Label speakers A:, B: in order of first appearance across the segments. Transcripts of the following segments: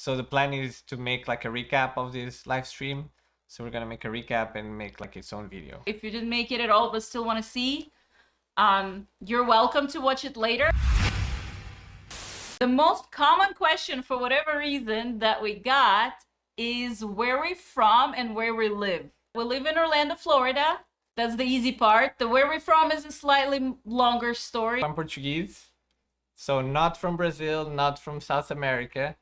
A: So the plan is to make like a recap of this live stream. So we're gonna make a recap and make like its own video.
B: If you didn't make it at all but still want to see, you're welcome to watch it later. The most common question, for whatever reason, that we got is where we're from and where we live. We live in Orlando, Florida. That's the easy part. The where we're from is a slightly longer story.
A: I'm Portuguese, so not from Brazil, not from South America.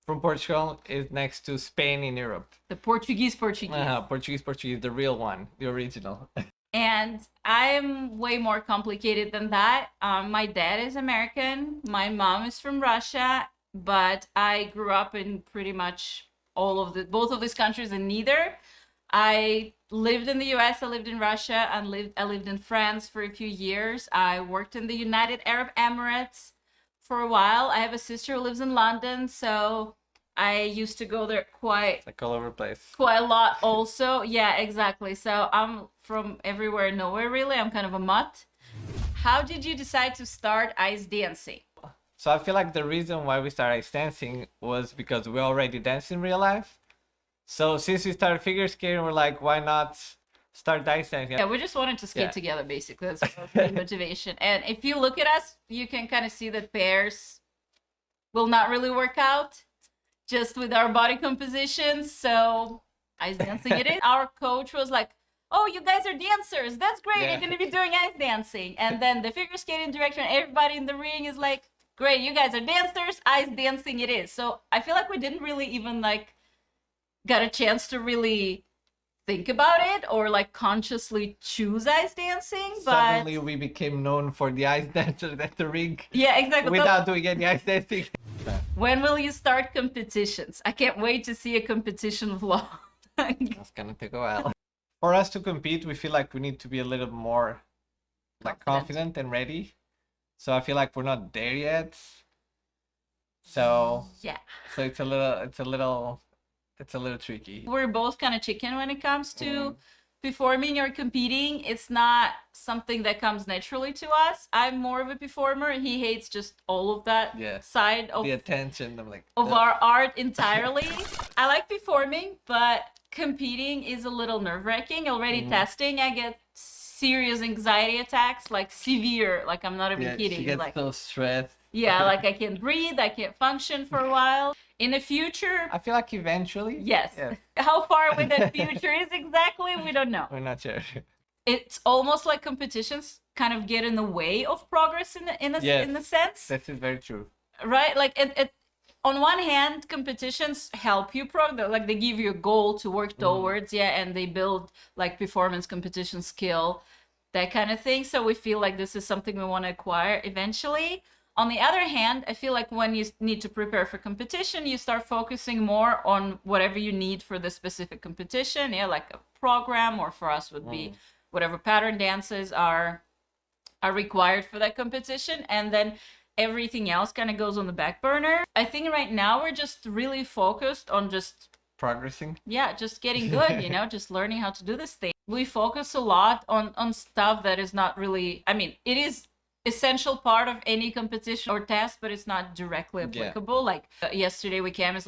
A: From Portugal, is next to Spain in Europe.
B: The Portuguese.
A: Portuguese, the real one, the original.
B: And I'm way more complicated than that. My dad is American, my mom is from Russia, but I grew up in pretty much both of these countries and neither. I lived in the US, I lived in Russia, and I lived in France for a few years. I worked in the United Arab Emirates for a while. I have a sister who lives in London, so I used to go there quite
A: all over the place.
B: Quite a lot also. Yeah, exactly. So I'm from everywhere, nowhere really. I'm kind of a mutt. How did you decide to start ice dancing?
A: So I feel like the reason why we started ice dancing was because we already dance in real life. So since we started figure skating, we're like, why not start ice dancing?
B: Yeah, we just wanted to skate together, basically. That's our motivation. And if you look at us, you can kind of see that pairs will not really work out just with our body composition. So ice dancing it is. Our coach was like, oh, you guys are dancers. That's great. You're going to be doing ice dancing. And then the figure skating director and everybody in the ring is like, great, you guys are dancers. Ice dancing it is. So I feel like we didn't really even got a chance to really think about it or consciously choose ice dancing, but
A: suddenly we became known for the ice dancers at the ring.
B: Yeah, exactly.
A: Without doing any ice dancing.
B: When will you start competitions? I can't wait to see a competition vlog.
A: That's gonna take a while. For us to compete, we feel like we need to be a little more confident and ready. So I feel like we're not there yet. So
B: yeah.
A: So it's a little tricky.
B: We're both kind of chicken when it comes to performing or competing. It's not something that comes naturally to us. I'm more of a performer. He hates just all of that side of
A: the attention. I'm like
B: of our art entirely. I like performing, but competing is a little nerve-wracking. Already testing, I get serious anxiety attacks, severe. I'm not even kidding.
A: She gets so stressed.
B: Yeah, I can't breathe. I can't function for a while. In the future,
A: I feel like eventually.
B: Yes. How far away that future is exactly, we don't know.
A: We're not sure.
B: It's almost like competitions kind of get in the way of progress in a sense.
A: That is very true.
B: Right? On one hand, competitions help you they give you a goal to work towards, and they build performance competition skill, that kind of thing. So we feel like this is something we want to acquire eventually. On the other hand, I feel like when you need to prepare for competition, you start focusing more on whatever you need for the specific competition. Yeah, like a program, or for us would be whatever pattern dances are required for that competition. And then everything else kind of goes on the back burner. I think right now we're just really focused on just
A: progressing.
B: Yeah, just getting good, just learning how to do this thing. We focus a lot on stuff that is not really, it is essential part of any competition or test, but it's not directly applicable. Yesterday we came is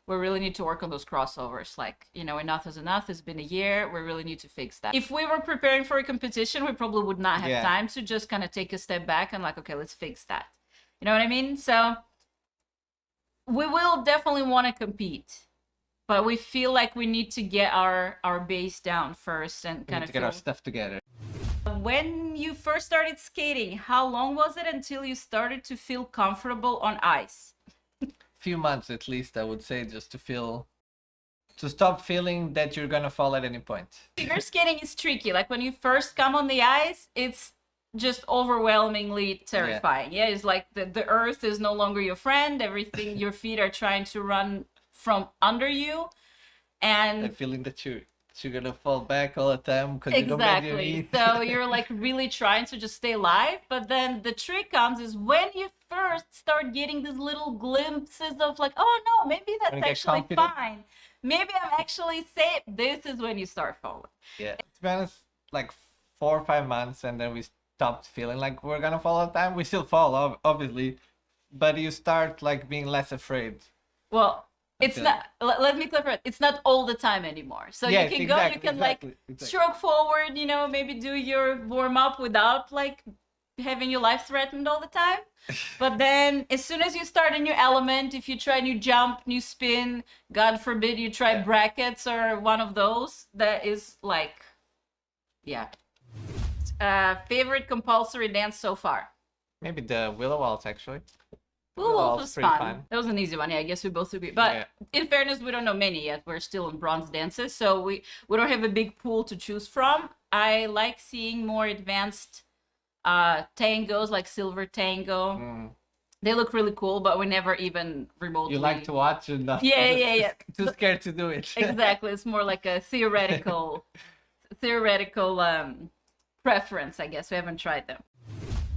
B: we really need to work on those crossovers. Enough is enough. It's been a year. We really need to fix that. If we were preparing for a competition, we probably would not have time to just kind of take a step back and okay, let's fix that. You know what I mean? So we will definitely want to compete, but we feel like we need to get our base down first and kind of
A: get our stuff together.
B: When you first started skating, how long was it until you started to feel comfortable on ice?
A: Few months at least, I would say, just to stop feeling that you're gonna fall at any point.
B: Figure skating is tricky. When you first come on the ice, it's just overwhelmingly terrifying. Yeah, it's the earth is no longer your friend. Everything, your feet are trying to run from under you, and
A: that feeling that you're gonna fall back all the time because you don't bend your knees.
B: So you're really trying to just stay alive. But then the trick comes is when you first start getting these little glimpses of oh no, maybe that's actually fine. Maybe I'm actually safe. This is when you start falling.
A: Yeah, to be honest, 4 or 5 months, and then we stopped feeling like we're gonna fall all the time. We still fall, obviously, but you start being less afraid
B: Well, it's
A: Okay.
B: not. Let me clarify. It's not all the time anymore. So
A: Yes,
B: you can go. You
A: exactly,
B: can like
A: exactly.
B: stroke forward. You know, maybe do your warm up without like having your life threatened all the time. But then, as soon as you start a new element, if you try new jump, new spin, God forbid you try
A: Yeah.
B: brackets or one of those, that is like, yeah. Favorite compulsory dance so far?
A: Maybe the willow waltz actually. The
B: Ooh,
A: willow
B: it
A: waltz
B: was
A: pretty
B: fun. That was an easy one. Yeah, I guess we both agree. But
A: Yeah.
B: in fairness, we don't know many yet. We're still in bronze dances, so we don't have a big pool to choose from. I like seeing more advanced tangos, like silver tango.
A: Mm.
B: They look really cool, but we never even remotely.
A: You like to watch and not
B: Yeah, yeah, yeah.
A: too scared to do it.
B: Exactly. It's more like a theoretical preference, I guess. We haven't tried them.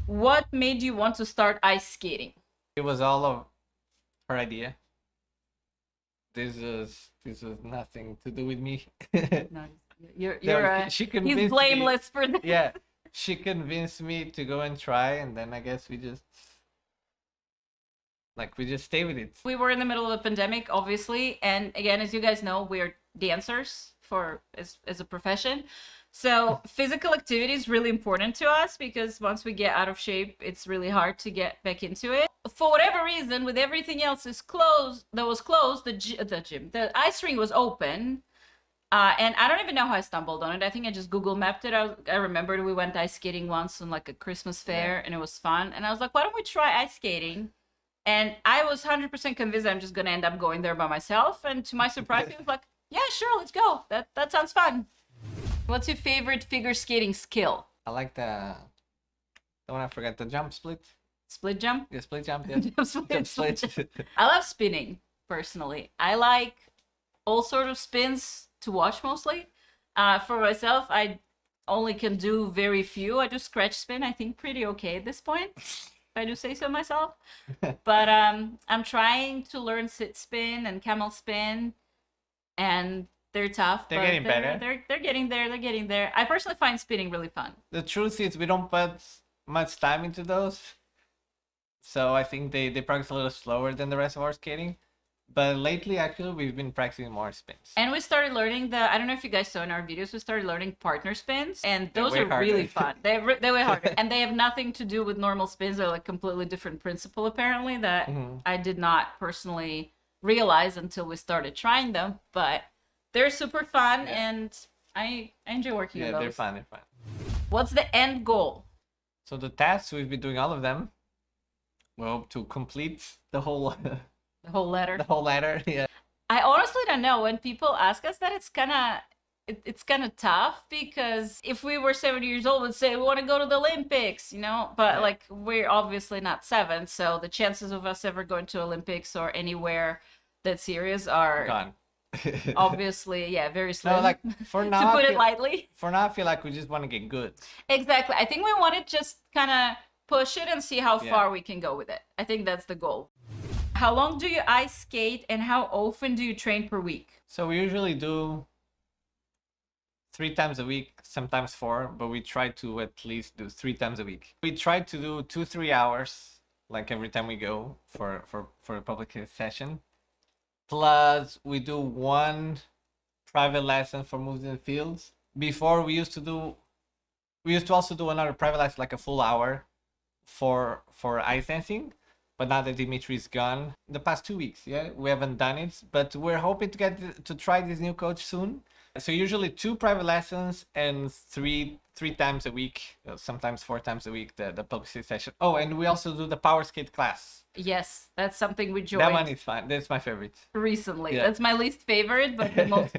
B: What made you want to start ice skating?
A: It was all of her idea. This was nothing to do with me.
B: No, you're
A: She
B: he's
A: convinced me.
B: blameless for that.
A: Yeah, she convinced me to go and try, and then I guess we just stay with it.
B: We were in the middle of a pandemic, obviously, and again, as you guys know, we're dancers as a profession. So physical activity is really important to us because once we get out of shape, it's really hard to get back into it. For whatever reason, with everything else that was closed, the ice rink was open. And I don't even know how I stumbled on it. I think I just Google mapped it. I remembered we went ice skating once on like a Christmas fair, and it was fun. And I was like, why don't we try ice skating? And I was 100% convinced I'm just gonna end up going there by myself. And to my surprise, he was like, yeah, sure, let's go. That sounds fun. What's your favorite figure skating skill?
A: I like the one I forgot, the jump split.
B: Split jump?
A: Yeah, split jump. Yeah.
B: Jump split.
A: Split.
B: I love spinning, personally. I like all sort of spins to watch mostly. For myself, I only can do very few. I do scratch spin, I think pretty okay at this point, if I do say so myself. But I'm trying to learn sit spin and camel spin, and they're tough.
A: They're
B: but
A: getting better.
B: They're getting there. They're getting there. I personally find spinning really fun.
A: The truth is we don't put much time into those, so I think they practice a little slower than the rest of our skating. But lately, actually, we've been practicing more spins.
B: And we started learning I don't know if you guys saw in our videos, we started learning partner spins. And those
A: They're
B: are
A: way
B: really
A: harder.
B: fun. They're way harder. And they have nothing to do with normal spins. They're like completely different principle, apparently, that I did not personally realize until we started trying them. But they're super fun, and I enjoy working on those.
A: They're fun. They're fun.
B: What's the end goal?
A: So the tasks, we've been doing all of them. We hope to complete the whole
B: The whole letter?
A: the whole ladder. Yeah.
B: I honestly don't know. When people ask us that, it's kind of tough, because if we were 7 years old, we'd say we want to go to the Olympics, you know. But
A: Yeah.
B: like, we're obviously not 7, so the chances of us ever going to Olympics or anywhere that serious are
A: Gone.
B: obviously very slim.
A: No, like for now,
B: to put
A: I
B: it
A: feel,
B: lightly.
A: for now, I feel like we just want to get good.
B: Exactly. I think we want to just kind of push it and see how
A: Yeah.
B: far we can go with it. I think that's the goal. How long do you ice skate, and how often do you train per week?
A: So we usually do 3 times a week, sometimes 4, but we try to at least do 3 times a week. We try to do 2-3 hours, like every time we go for a public session. Plus, we do 1 private lesson for moves in the fields. Before we used to also do another private lesson, like a full hour for ice dancing. But now that Dimitri's gone, the past 2 weeks, we haven't done it. But we're hoping to try this new coach soon. So usually 2 private lessons and three times a week, sometimes 4 times a week, the publicity session. Oh, and we also do the power skate class.
B: Yes, that's something we joined
A: That one is fun. That's my favorite.
B: recently.
A: Yeah.
B: That's my least favorite, but the most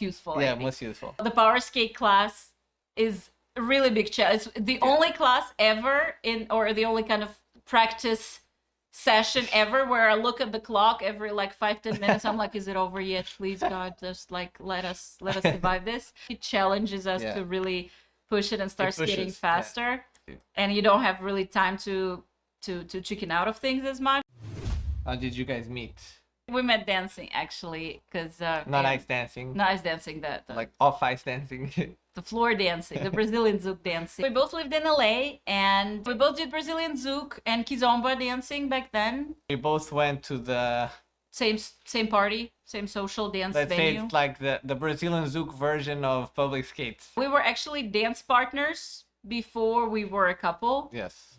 B: useful. I think.
A: Most useful.
B: The power skate class is a really big challenge. It's the only class ever or the only kind of practice session ever where I look at the clock every like 5-10 minutes. I'm like, is it over yet? Please, God, just like let us survive this. It challenges us to really push it and start skating faster.
A: Yeah.
B: And you don't have really time to chicken out of things as much.
A: How did you guys meet?
B: We met dancing actually, because
A: Not ice dancing.
B: not ice dancing, that
A: Like off ice dancing.
B: the floor dancing, the Brazilian zouk dancing. We both lived in LA, and we both did Brazilian zouk and kizomba dancing back then.
A: We both went to the,
B: Same party, same social dance
A: let's say
B: venue.
A: it's like the Brazilian zouk version of public skates.
B: We were actually dance partners before we were a couple.
A: Yes.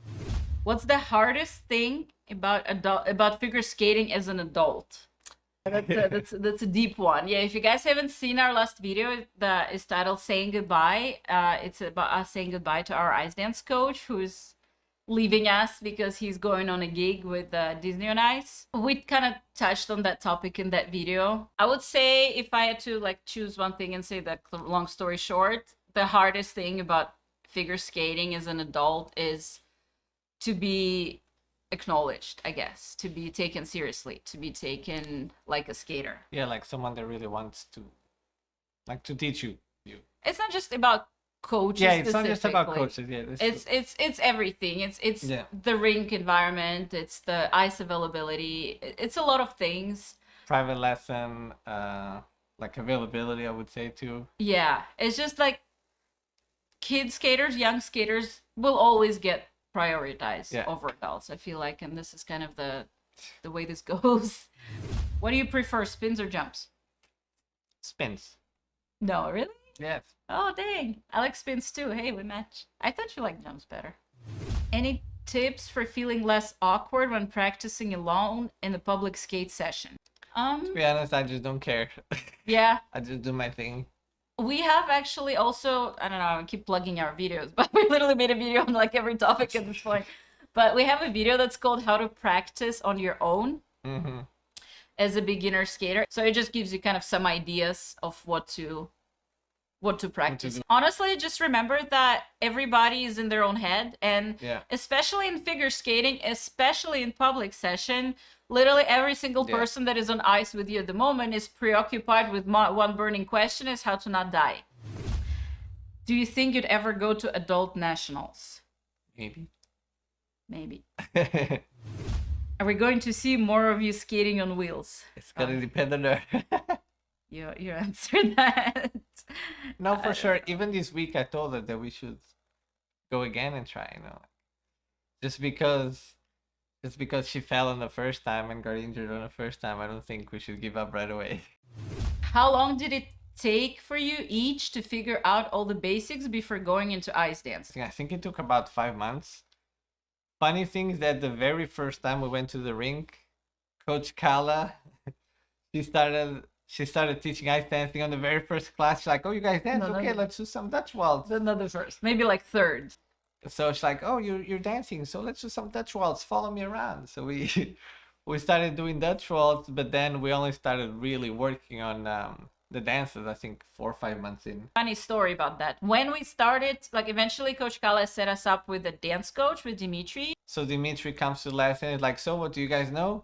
B: What's the hardest thing about figure skating as an adult? That's a deep one. Yeah, if you guys haven't seen our last video that is titled "Saying Goodbye," it's about us saying goodbye to our ice dance coach, who's leaving us because he's going on a gig with Disney on Ice. We kind of touched on that topic in that video. I would say, if I had to like choose one thing and say that long story short, the hardest thing about figure skating as an adult is to be acknowledged, I guess, to be taken seriously, to be taken like a skater.
A: Yeah, like someone that really wants to, like, to teach you.
B: It's not just about coaches.
A: Yeah, it's not just about
B: specifically.
A: coaches. Yeah,
B: It's everything. It's
A: Yeah.
B: the rink environment. It's the ice availability. It's a lot of things.
A: private lesson, like availability, I would say too.
B: Yeah, it's just like kid skaters, young skaters will always get prioritized
A: Yeah.
B: over adults, I feel like, and this is kind of the way this goes. What do you prefer, spins or jumps?
A: Spins.
B: No, really?
A: Yes.
B: Oh, dang. I like spins too. Hey, we match. I thought you liked jumps better. Any tips for feeling less awkward when practicing alone in a public skate session?
A: To be honest, I just don't care.
B: Yeah.
A: I just do my thing.
B: We have actually also, I don't know, I keep plugging our videos, but we literally made a video on like every topic at this point. But we have a video that's called How to Practice on Your Own
A: Mm-hmm.
B: as a beginner skater. So it just gives you kind of some ideas of what to practice.
A: do.
B: Honestly, just remember that everybody is in their own head, and
A: Yeah.
B: especially in figure skating, especially in public session, literally every single
A: Yeah.
B: person that is on ice with you at the moment is preoccupied with one burning question: is how to not die. Do you think you'd ever go to adult nationals?
A: Maybe.
B: Maybe.
A: It's
B: Are we going to see more of you skating on wheels?
A: gonna depend on her.
B: You answered that.
A: No, for sure. Even this week, I told her that we should go again and try. Just because she fell on the first time and got injured on the first time, I don't think we should give up right away.
B: How long did it take for you each to figure out all the basics before going into ice dancing?
A: I think it took about 5 months. Funny thing is that the very first time we went to the rink, Coach Kala, she started teaching ice dancing on the very first class. She's like, "Oh, you guys dance?
B: No,
A: Okay,
B: no.
A: let's do some Dutch waltz."
B: Not the first, maybe like third.
A: So she's like, "Oh, you're dancing, so let's do some Dutch waltz. Follow me around." So we we started doing Dutch waltz, but then we only started really working on the dances, I think 4 or 5 months in.
B: Funny story about that. When we started, like eventually Coach Kala set us up with a dance coach, with Dimitri.
A: So Dimitri comes to the lesson and is like, "So what do you guys know?"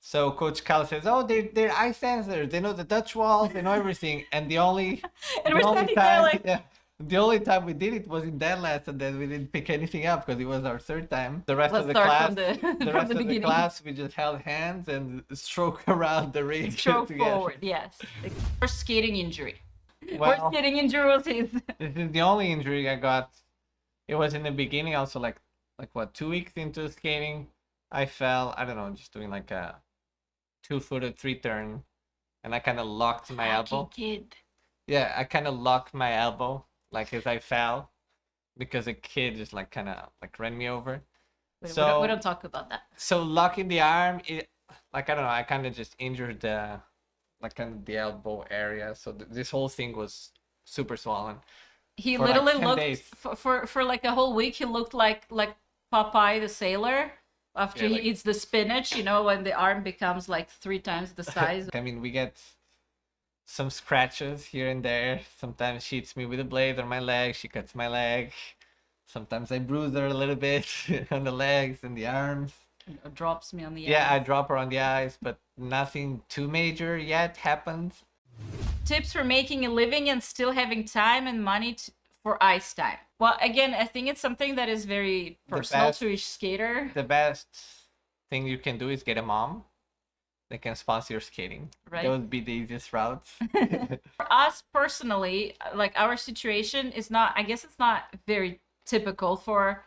A: So Coach Kala says, "Oh, they're ice dancers. They know the Dutch waltz. They know everything." And the only
B: And
A: the
B: we're
A: only
B: standing there like,
A: yeah, the only time we did it was in that lesson that we didn't pick anything up because it was our third time. The rest
B: let's
A: of the
B: start
A: class,
B: from the,
A: the
B: from
A: rest
B: the
A: of the
B: beginning.
A: class, we just held hands and stroke around the ring.
B: Stroke
A: together.
B: forward, yes. First skating injury.
A: Well,
B: First skating injury was his.
A: this is the only injury I got. It was in the beginning, also like what, 2 weeks into skating, I fell. I don't know, just doing like a 2-footed 3-turn, and I kind of locked my elbow.
B: Kid.
A: Yeah, I kind of locked my elbow like as I fell, because a kid just like kind of like ran me over.
B: We don't talk about that.
A: So locking the arm, it, like, I don't know, I kind of just injured the like kind of the elbow area. So this whole thing was super swollen.
B: He
A: For like
B: literally
A: 10
B: looked
A: days.
B: for like a whole week. He looked like Popeye the sailor after
A: Yeah,
B: he eats the spinach. You know, when the arm becomes like 3 times the size.
A: I mean, we get some scratches here and there. Sometimes she hits me with a blade on my leg. She cuts my leg. Sometimes I bruise her a little bit on the legs and the arms.
B: Drops me on the
A: Yeah,
B: ice.
A: I drop her on the ice, but nothing too major yet happens.
B: Tips for making a living and still having time and money for ice time. Well, again, I think it's something that is very personal
A: best-
B: to each skater.
A: The best thing you can do is get a mom they can sponsor your skating.
B: Right.
A: That would be the easiest routes.
B: For us personally, like our situation is not, I guess it's not very typical for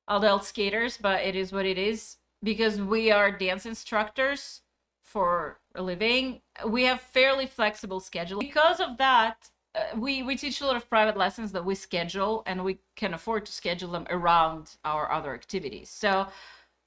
B: adult skaters, but it is what it is because we are dance instructors for a living. We have fairly flexible schedule. Because of that, we teach a lot of private lessons that we schedule, and we can afford to schedule them around our other activities. So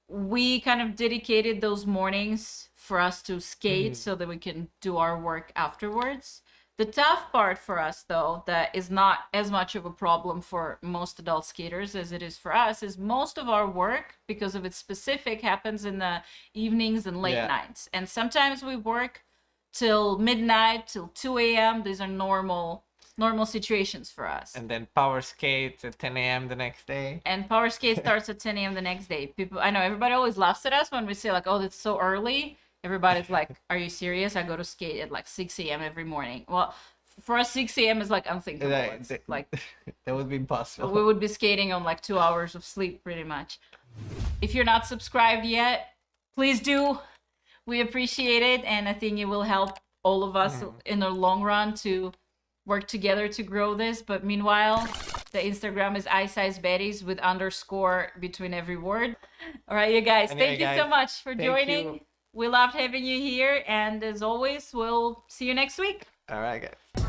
B: we kind of dedicated those mornings for us to skate so that we can do our work afterwards. The tough part for us, though, that is not as much of a problem for most adult skaters as it is for us, is most of our work, because of its specific, happens in the evenings and late nights. And sometimes we work till midnight, till 2 a.m. These are normal situations for us.
A: And then power skates at 10 a.m. the next day.
B: And power skate starts at 10 a.m. the next day. People, I know everybody always laughs at us when we say like, "Oh, that's so early." Everybody's like, "Are you serious? I go to skate at like 6 a.m. every morning." Well, for us, 6 a.m. is like unthinkable. It's like
A: that would be impossible.
B: We would be skating on like 2 hours of sleep, pretty much. If you're not subscribed yet, please do. We appreciate it, and I think it will help all of us in the long run to work together to grow this. But meanwhile, the Instagram is Ice Ice Baddies with _ between every word. All right, you guys. Thank you so much for joining. We loved having you here, and as always, we'll see you next week.
A: All right, guys.